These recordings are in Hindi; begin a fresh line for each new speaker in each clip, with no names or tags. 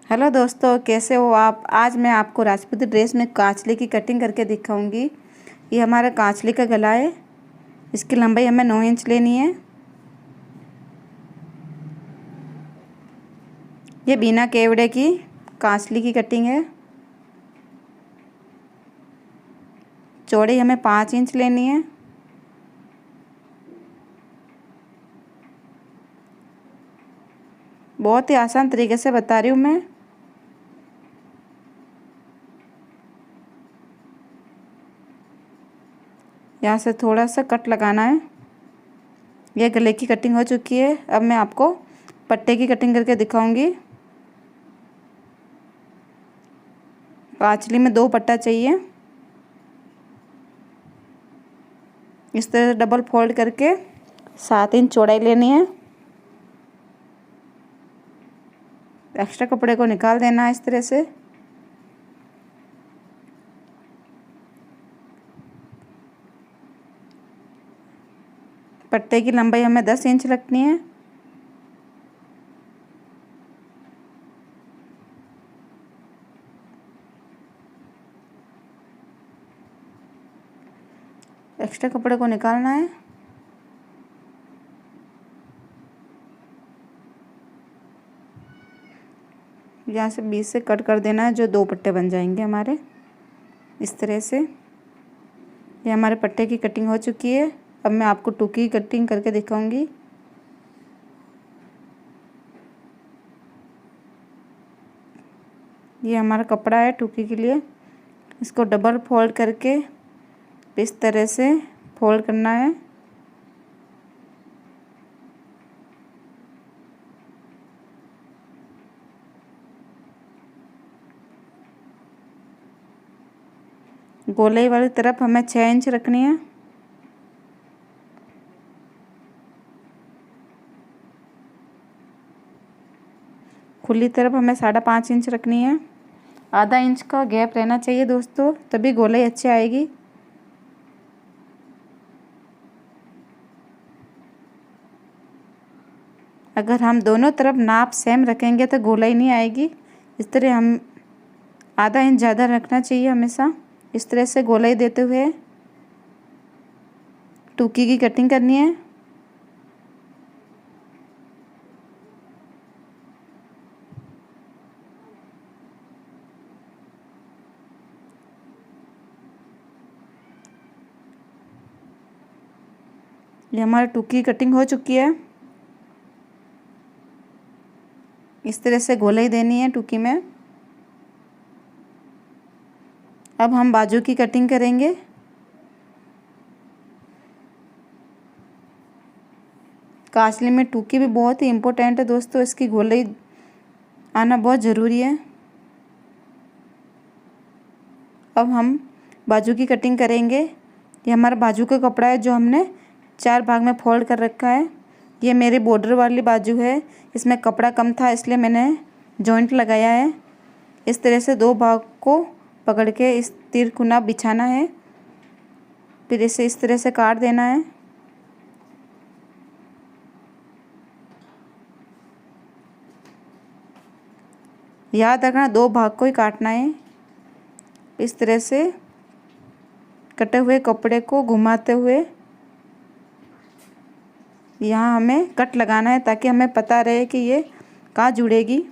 हेलो दोस्तों, कैसे हो आप। आज मैं आपको राजपूती ड्रेस में कांचली की कटिंग करके दिखाऊंगी। ये हमारा कांचली का गला है। इसकी लंबाई हमें 9 इंच लेनी है। ये बिना केवड़े की कांचली की कटिंग है। चौड़ाई हमें 5 इंच लेनी है। बहुत ही आसान तरीके से बता रही हूँ मैं। यहाँ से थोड़ा सा कट लगाना है। यह गले की कटिंग हो चुकी है। अब मैं आपको पट्टे की कटिंग करके दिखाऊंगी। कांचली में 2 पट्टा चाहिए। इस तरह से डबल फोल्ड करके 7 इंच चौड़ाई लेनी है। एक्स्ट्रा कपड़े को निकाल देना है इस तरह से। पट्टे की लंबाई हमें 10 इंच रखनी है। एक्स्ट्रा कपड़े को निकालना है। यहाँ से बीच से कट कर देना है, जो 2 पट्टे बन जाएंगे हमारे इस तरह से। ये हमारे पट्टे की कटिंग हो चुकी है। अब मैं आपको टुकी की कटिंग करके दिखाऊंगी। ये हमारा कपड़ा है टुकी के लिए। इसको डबल फोल्ड करके इस तरह से फोल्ड करना है। गोलाई वाली तरफ हमें 6 इंच रखनी है। खुली तरफ हमें 5.5 इंच रखनी है। आधा इंच का गैप रहना चाहिए दोस्तों, तभी गोलाई अच्छी आएगी। अगर हम दोनों तरफ नाप सेम रखेंगे तो गोलाई नहीं आएगी। इस तरह हम आधा इंच ज़्यादा रखना चाहिए हमेशा। इस तरह से गोलाई देते हुए टुकी की कटिंग करनी है। ये हमारी टुकी की कटिंग हो चुकी है। इस तरह से गोलाई देनी है टुकी में। अब हम बाजू की कटिंग करेंगे। कांचली में टुकी भी बहुत ही इम्पोर्टेंट है दोस्तों। इसकी गोलाई आना बहुत ज़रूरी है। अब हम बाजू की कटिंग करेंगे। ये हमारा बाजू का कपड़ा है, जो हमने 4 भाग में फोल्ड कर रखा है। ये मेरी बॉर्डर वाली बाजू है। इसमें कपड़ा कम था, इसलिए मैंने जॉइंट लगाया है। इस तरह से 2 भाग को पकड़ के इस तिरकुना बिछाना है। फिर इसे इस तरह से काट देना है। याद रखना 2 भाग को ही काटना है। इस तरह से कटे हुए कपड़े को घुमाते हुए यहाँ हमें कट लगाना है, ताकि हमें पता रहे कि ये कहाँ जुड़ेगी।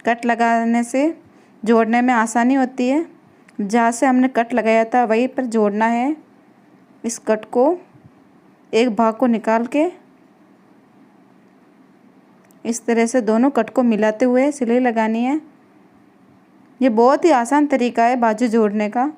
कट लगाने से जोड़ने में आसानी होती है। जहाँ से हमने कट लगाया था वहीं पर जोड़ना है। इस कट को एक भाग को निकाल के इस तरह से दोनों कट को मिलाते हुए सिलाई लगानी है। ये बहुत ही आसान तरीका है बाजू जोड़ने का।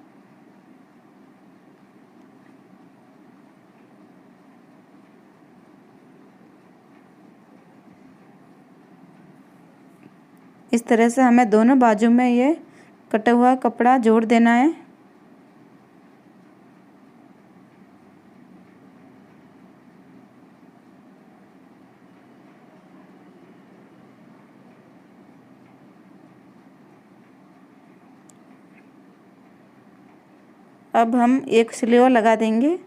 इस तरह से हमें दोनों बाजू में ये कटा हुआ कपड़ा जोड़ देना है। अब हम एक सिलाई और लगा देंगे।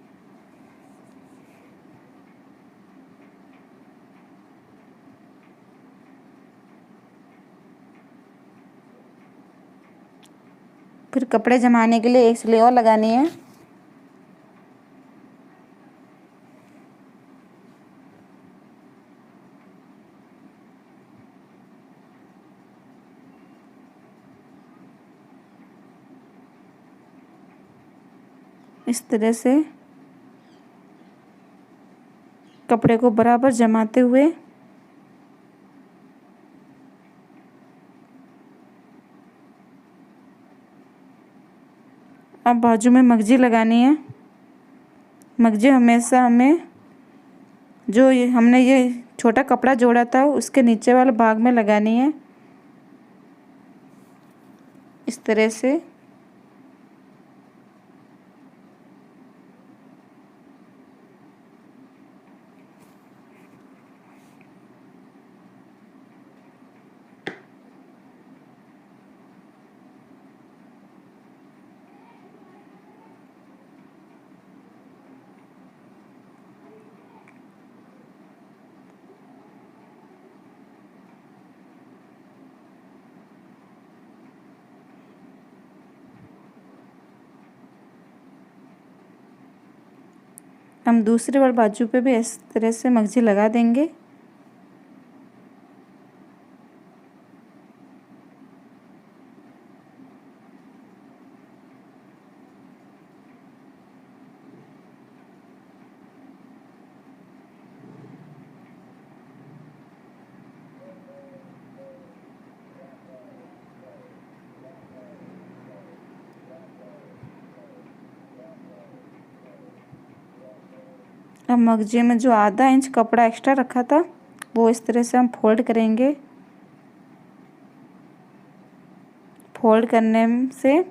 फिर कपड़े जमाने के लिए एक सिलाई और लगानी है। इस तरह से कपड़े को बराबर जमाते हुए अब बाजू में मगजी लगानी है। मगजी हमेशा हमें जो हमने ये छोटा कपड़ा जोड़ा था उसके नीचे वाले भाग में लगानी है, इस तरह से। हम दूसरे वाले बाजू पे भी इस तरह से मगजी लगा देंगे। अब मगजे में जो आधा इंच कपड़ा एक्स्ट्रा रखा था वो इस तरह से हम फोल्ड करेंगे। फोल्ड करने से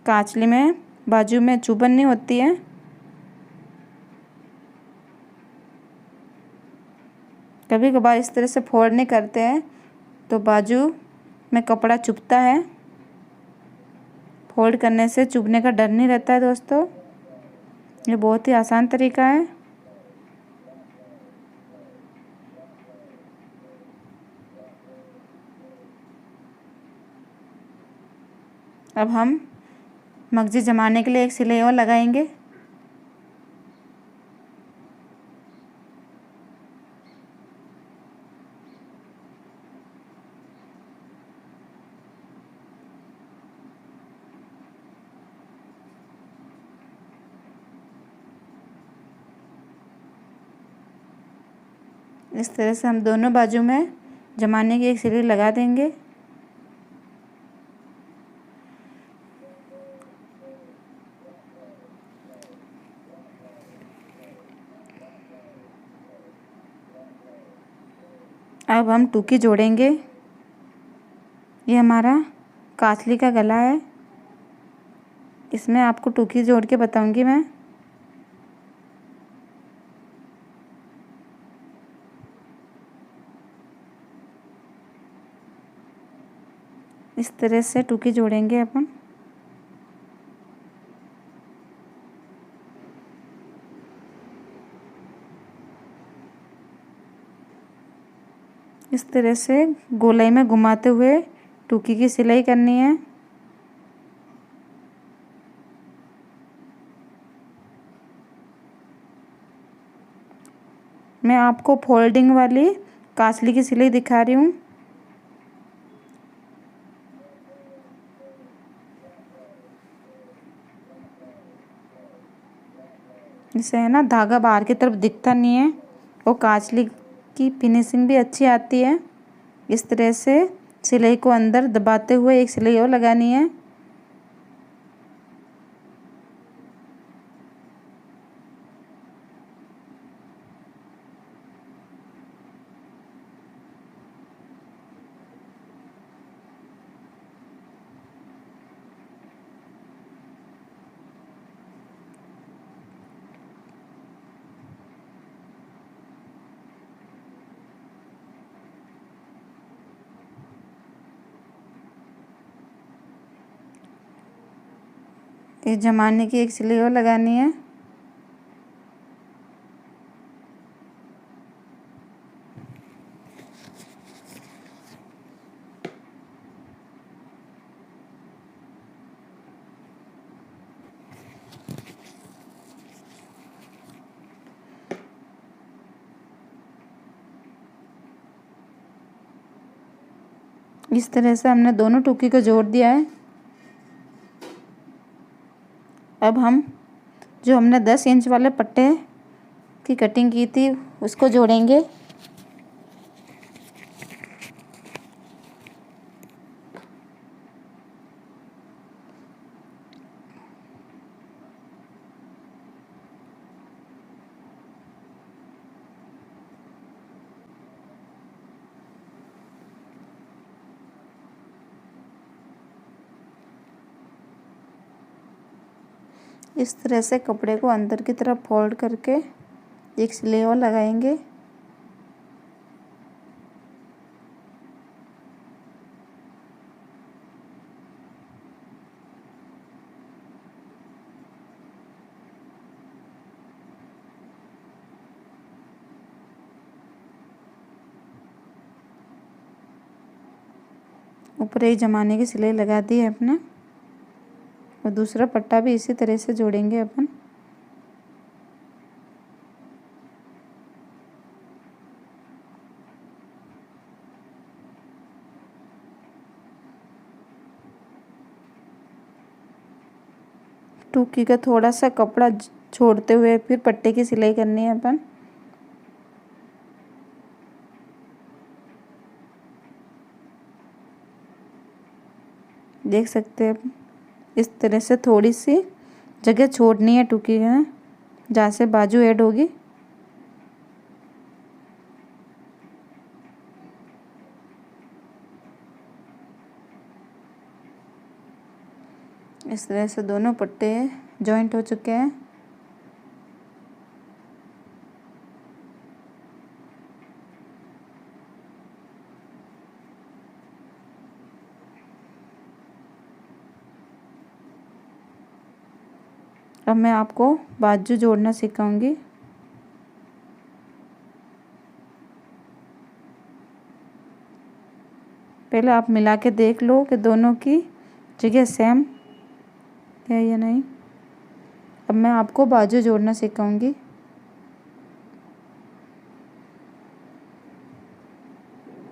कांचली में बाजू में चुभन नहीं होती है। कभी कभार इस तरह से फोल्ड नहीं करते हैं तो बाजू में कपड़ा चुभता है। फोल्ड करने से चुभने का डर नहीं रहता है दोस्तों। ये बहुत ही आसान तरीका है। अब हम मगजी जमाने के लिए एक सिलाई और लगाएंगे। इस तरह से हम दोनों बाजू में जमाने की एक सिलाई लगा देंगे। अब हम टूकी जोड़ेंगे। ये हमारा कातली का गला है, इसमें आपको टूकी जोड़ के बताऊंगी मैं। इस तरह से टूकी जोड़ेंगे अपन। इस तरह से गोलाई में घुमाते हुए टूकी की सिलाई करनी है। मैं आपको फोल्डिंग वाली कासली की सिलाई दिखा रही हूँ। इसे है ना धागा बाहर की तरफ दिखता नहीं है और काचली की फिनिशिंग भी अच्छी आती है। इस तरह से सिलाई को अंदर दबाते हुए एक सिलाई और लगानी है। ये जमाने की एक सिलाई और लगानी है। इस तरह से हमने दोनों टुकी को जोड़ दिया है। अब हम जो हमने 10 इंच वाले पट्टे की कटिंग की थी उसको जोड़ेंगे। इस तरह से कपड़े को अंदर की तरफ फोल्ड करके एक सिलाई और लगाएंगे। ऊपर एक जमाने की सिलाई लगा दी है अपने, और दूसरा पट्टा भी इसी तरह से जोड़ेंगे अपन। टूकी का थोड़ा सा कपड़ा छोड़ते हुए फिर पट्टे की सिलाई करनी है अपन। देख सकते हैं इस तरह से थोड़ी सी जगह छोड़नी है टूकी है, जहाँ से बाजू ऐड होगी। इस तरह से दोनों पट्टे जॉइंट हो चुके हैं। अब मैं आपको बाजू जोड़ना सिखाऊंगी। पहले आप मिला के देख लो कि दोनों की जगह सेम है या नहीं। अब मैं आपको बाजू जोड़ना सिखाऊंगी।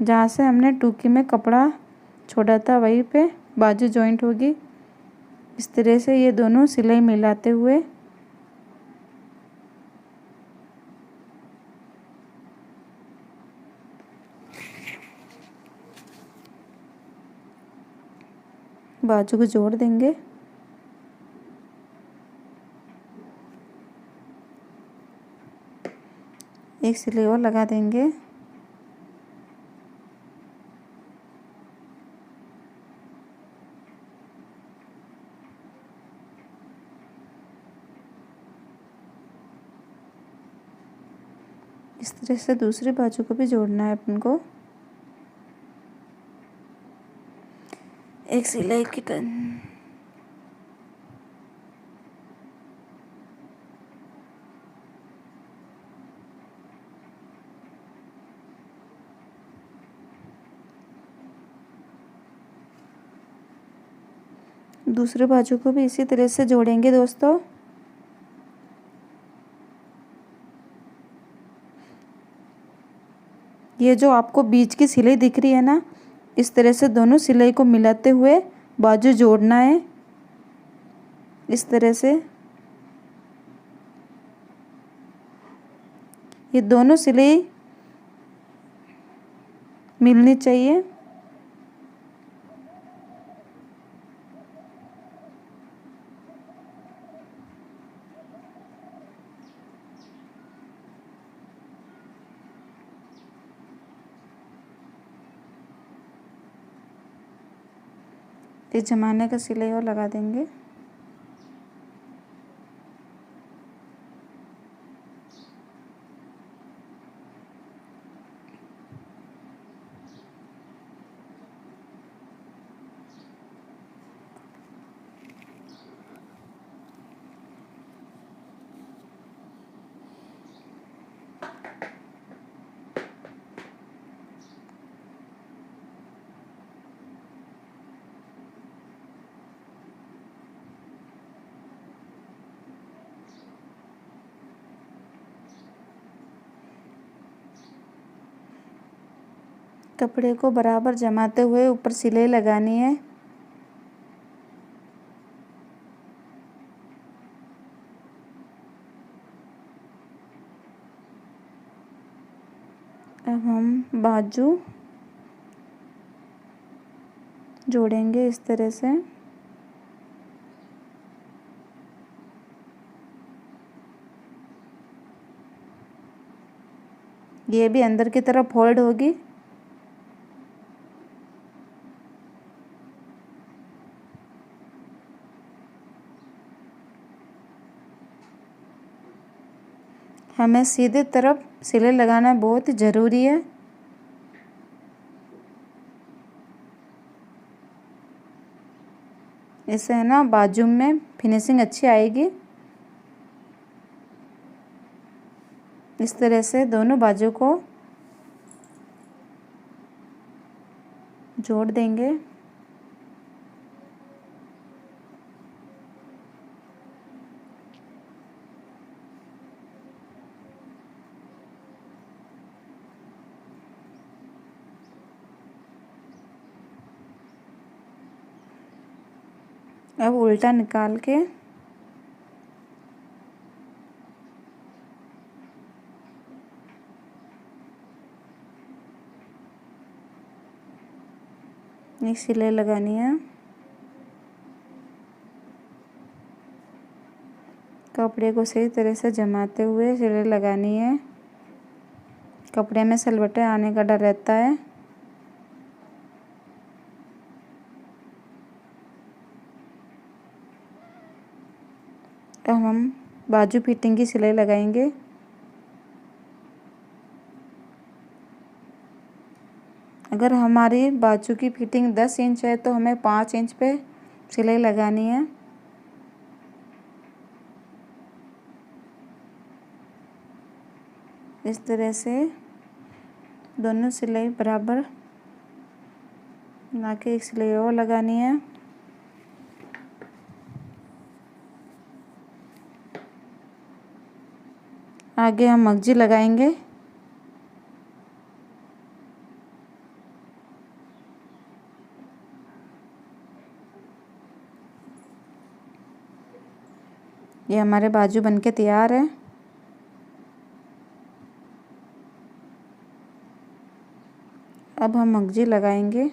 जहाँ से हमने टूकी में कपड़ा छोड़ा था वहीं पे बाजू जॉइंट होगी। इस तरह से ये दोनों सिलाई मिलाते हुए बाजू को जोड़ देंगे। एक सिलाई और लगा देंगे। इस तरह से दूसरी बाजू को भी जोड़ना है अपन को। एक सिलाई की दूसरे बाजू को भी इसी तरह से जोड़ेंगे दोस्तों। ये जो आपको बीच की सिलाई दिख रही है ना, इस तरह से दोनों सिलाई को मिलाते हुए बाजू जोड़ना है। इस तरह से ये दोनों सिलाई मिलनी चाहिए। इस जमाने का सिलाई और लगा देंगे। कपड़े को बराबर जमाते हुए ऊपर सिलाई लगानी है। अब हम बाजू जोड़ेंगे इस तरह से। ये भी अंदर की तरफ फोल्ड होगी। हमें सीधे तरफ सिलाई लगाना बहुत ही ज़रूरी है। इससे है ना बाजू में फिनिशिंग अच्छी आएगी। इस तरह से दोनों बाजू को जोड़ देंगे। अब उल्टा निकाल के एक सिलाई लगानी है। कपड़े को सही तरह से जमाते हुए सिलाई लगानी है। कपड़े में सलवटें आने का डर रहता है। अब हम बाजू फिटिंग की सिलाई लगाएंगे। अगर हमारी बाजू की फिटिंग 10 इंच है तो हमें 5 इंच पे सिलाई लगानी है। इस तरह से दोनों सिलाई बराबर बना के एक सिलाई और लगानी है। आगे हम मगजी लगाएंगे। ये हमारे बाजू बनके तैयार है। अब हम मगजी लगाएंगे।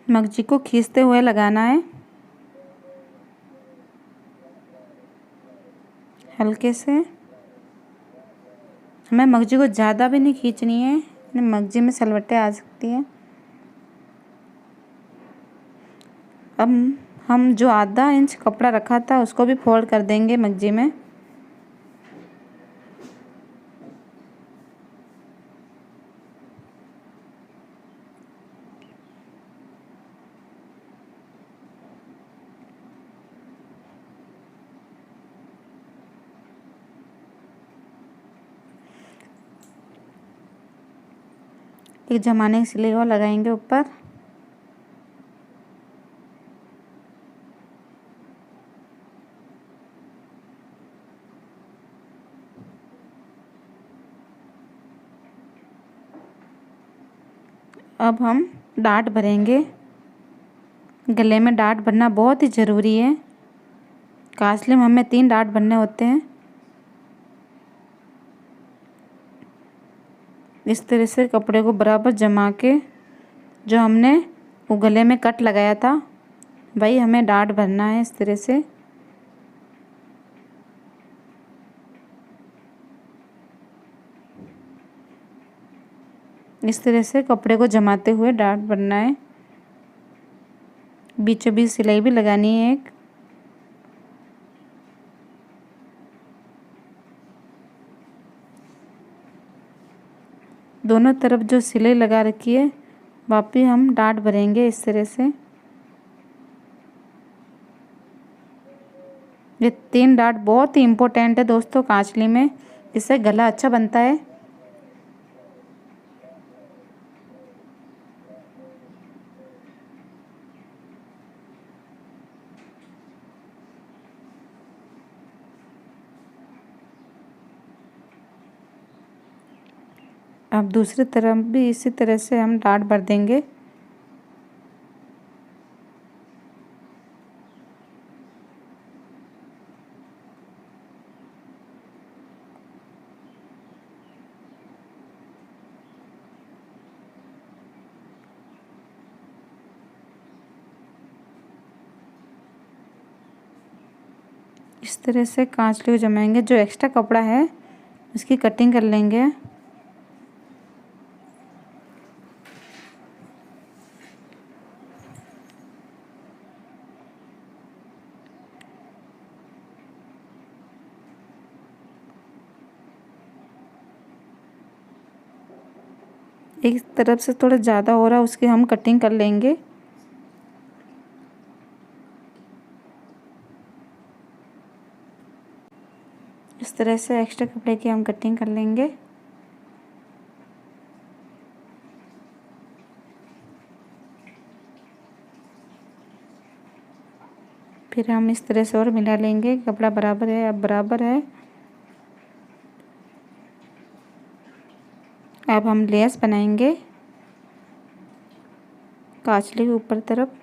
मगजी को खींचते हुए लगाना है। हल्के से। हमें मगजी को ज़्यादा भी नहीं खींचनी है, मगजी में सलवटें आ सकती हैं। अब हम जो आधा इंच कपड़ा रखा था उसको भी फोल्ड कर देंगे मगजी में। एक जमाने की सिलाई और लगाएंगे ऊपर। अब हम डाट भरेंगे। गले में डाट भरना बहुत ही ज़रूरी है। काजले में हमें 3 डाट भरने होते हैं। इस तरह से कपड़े को बराबर जमा के जो हमने वो गले में कट लगाया था वही हमें डाट भरना है। इस तरह से कपड़े को जमाते हुए डाट भरना है। बीचों बीच सिलाई भी लगानी है एक। दोनों तरफ जो सिलाई लगा रखी है वापस हम डाट भरेंगे इस तरह से। ये 3 डाट बहुत ही इम्पोर्टेंट है दोस्तों कांचली में, इससे गला अच्छा बनता है। अब दूसरी तरफ भी इसी तरह से हम डाट भर देंगे। इस तरह से कांचली को जमाएंगे। जो एक्स्ट्रा कपड़ा है उसकी कटिंग कर लेंगे। एक तरफ से थोड़ा ज़्यादा हो रहा है उसकी हम कटिंग कर लेंगे। इस तरह से एक्स्ट्रा कपड़े की हम कटिंग कर लेंगे। फिर हम इस तरह से और मिला लेंगे। कपड़ा बराबर है, अब बराबर है। अब हम लेस बनाएंगे कांचली के ऊपर तरफ।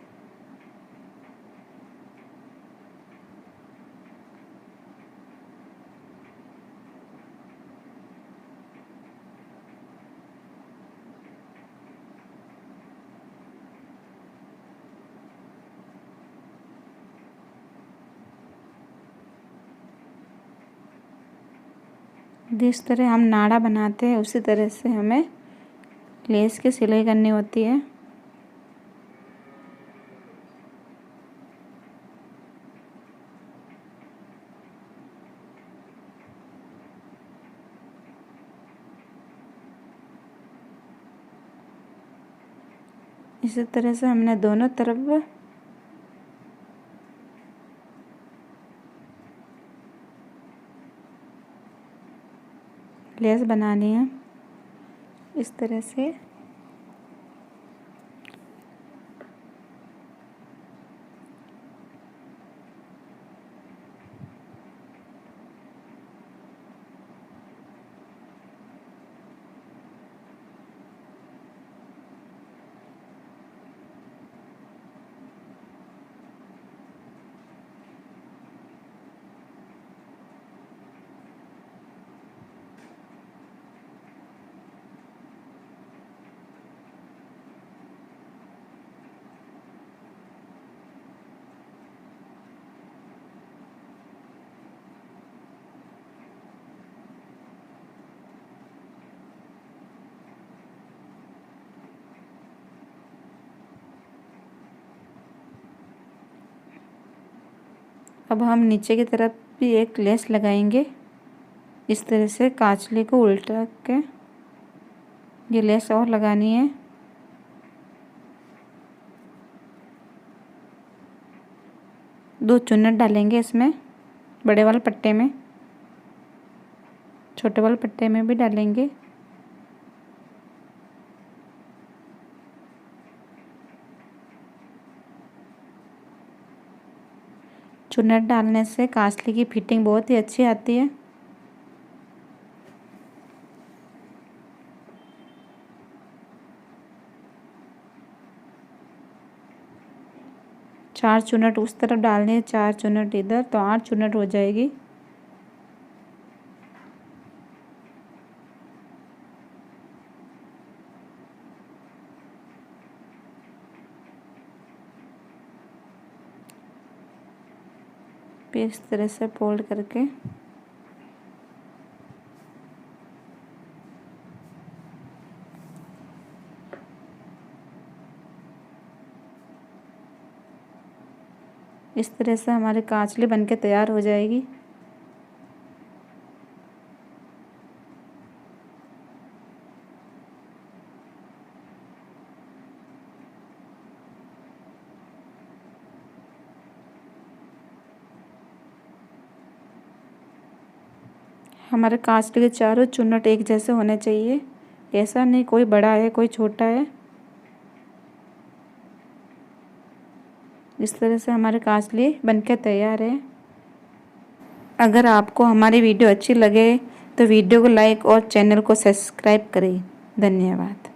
जिस तरह हम नाड़ा बनाते हैं उसी तरह से हमें लेस की सिलाई करनी होती है। इसी तरह से हमने दोनों तरफ लेस बनानी है। इस तरह से अब हम नीचे की तरफ भी एक लेस लगाएंगे। इस तरह से कांचली को उल्टा के ये लेस और लगानी है। दो चुन्नट डालेंगे इसमें, बड़े वाले पट्टे में, छोटे वाले पट्टे में भी डालेंगे। चुन्नट डालने से कांचली की फिटिंग बहुत ही अच्छी आती है। चार चुन्नट उस तरफ डालने हैं, 4 चुन्नट इधर, तो 8 चुन्नट हो जाएगी। फिर इस तरह से फोल्ड करके इस तरह से हमारी कांचली बनके तैयार हो जाएगी। हमारे कांचले के चारों चुन्नट एक जैसे होने चाहिए, ऐसा नहीं कोई बड़ा है कोई छोटा है। इस तरह से हमारे कांचले बनके तैयार है। अगर आपको हमारी वीडियो अच्छी लगे तो वीडियो को लाइक और चैनल को सब्सक्राइब करें। धन्यवाद।